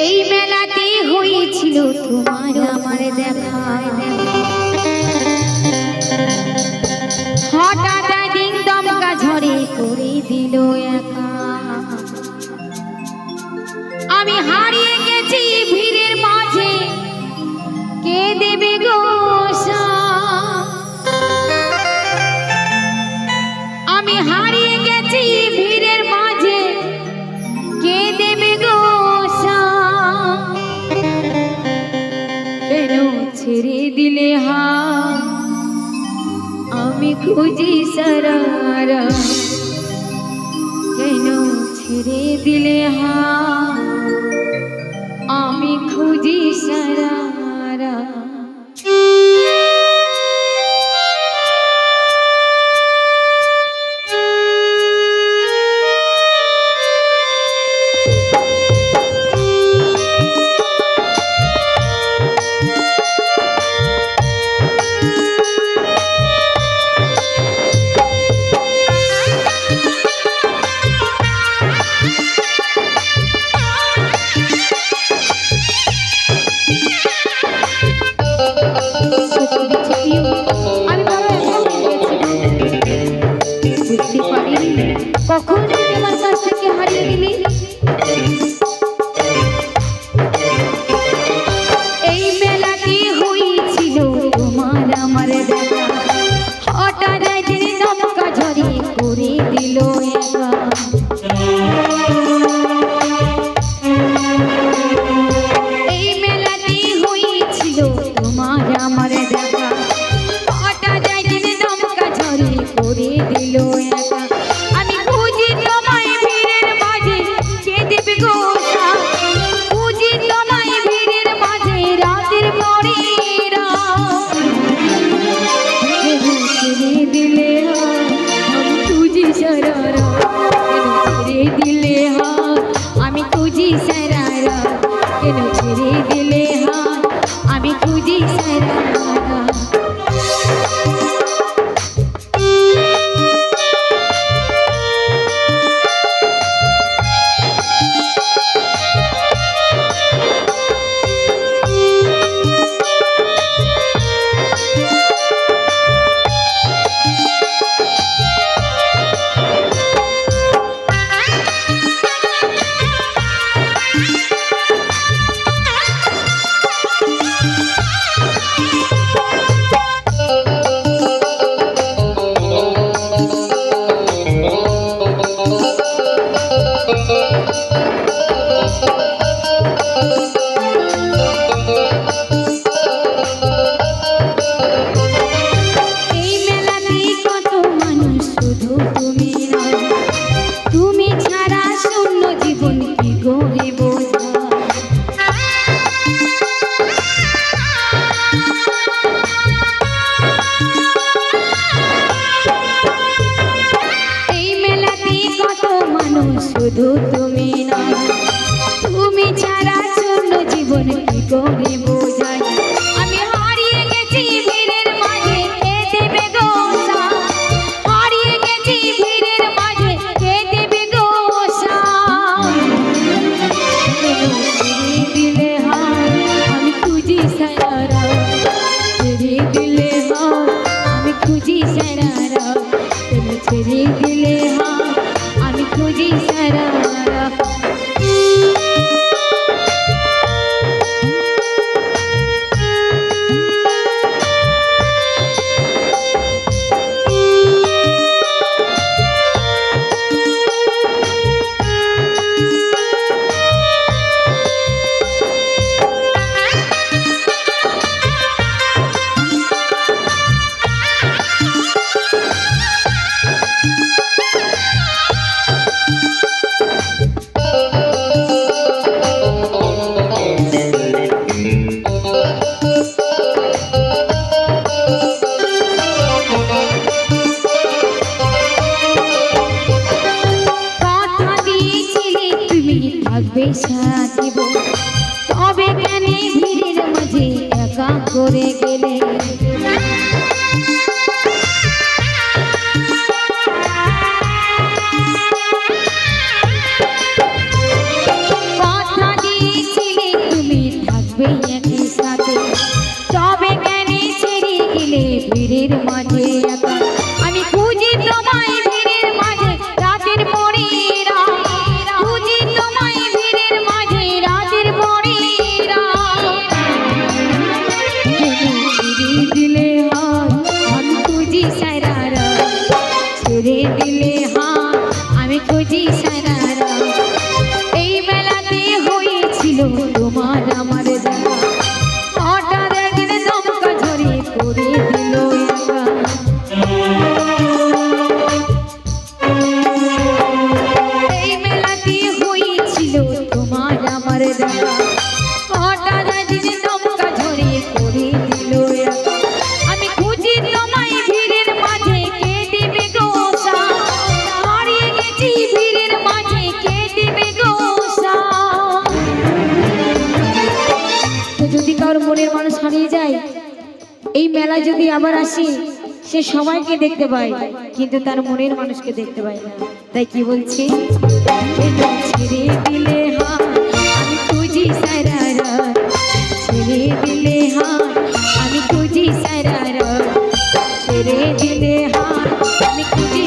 এই মেলাতে হয়েছিল তোমার আমার দেখা, হঠাৎ একদিন দমকা ঝড়ে করে দিল একা। আমি হারিয়ে গেছি ভিড়ের মাঝে, কে দেবে গো সায়? আমি হারিয়ে গেছি ভিড়ের মাঝে, কে দেবে গো সায়? কেন ছেড়ে দিলে হাত, আমি খুঁজি সারারা। কেন ছেড়ে দিলে হাত, আমি খুঁজি সারারা। কখন আমার কাছ থেকে হারিয়ে দিলি? এই মেলাটি হয়েছিল তোমার আমার দেখা, হঠাৎ একদিন দমকা ঝড়ে করে দিল একা। এই মেলাটি হয়েছিল তোমার আমার দেখা, হঠাৎ একদিন দমকা ঝড়ে করে দিল একা। আমি খুঁজি সারারা, কেন ছেড়ে দিলে হাত, আমি খুঁজি সারারা। শুধু তুমি না, তুমি ছাড়া শূন্য জীবন কি করে বোঝাই? আমি হারিয়ে গেছি ভিড়ের মাঝে, কে দেবে গো সায়? হারিয়ে গেছি ভিড়ের মাঝে, কে দেবে গো সায়? দিলে হাত, আমি খুঁজি সারারা। ছেড়ে দিলে হাত, আমি খুঁজি সারারা। ছেড়ে দিলে হাত, আমি খুঁজি সারারা। থাকবে সাথীব, তবে কেন ভিড়ের মাঝে একা করে গেলে? কথা দিয়েছিলে দেখা হঠাৎ দিনে দমকা ঝরিয়ে করে দিল একা। আমি খুঁজি তোমায় ভিড়ের মাঝে কে দিবে গো সাথ হারিয়ে গেছি ভিড়ের মাঝে কে দিবে গো সাথ। তো যদি কারোর মনের মানুষ হারিয়ে যায় এই মেলায় যদি আবার আসি সে সবাইকে দেখতে পায় কিন্তু তার মনের মানুষকে দেখতে পায় না। তাই কি বলছি ছেড়ে দিলে হাত আমি খুঁজি সারা রাত ছেড়ে দিলে হাত আমি খুঁজি সারা রাত ছেড়ে দিলে হাত আমি খুঁজি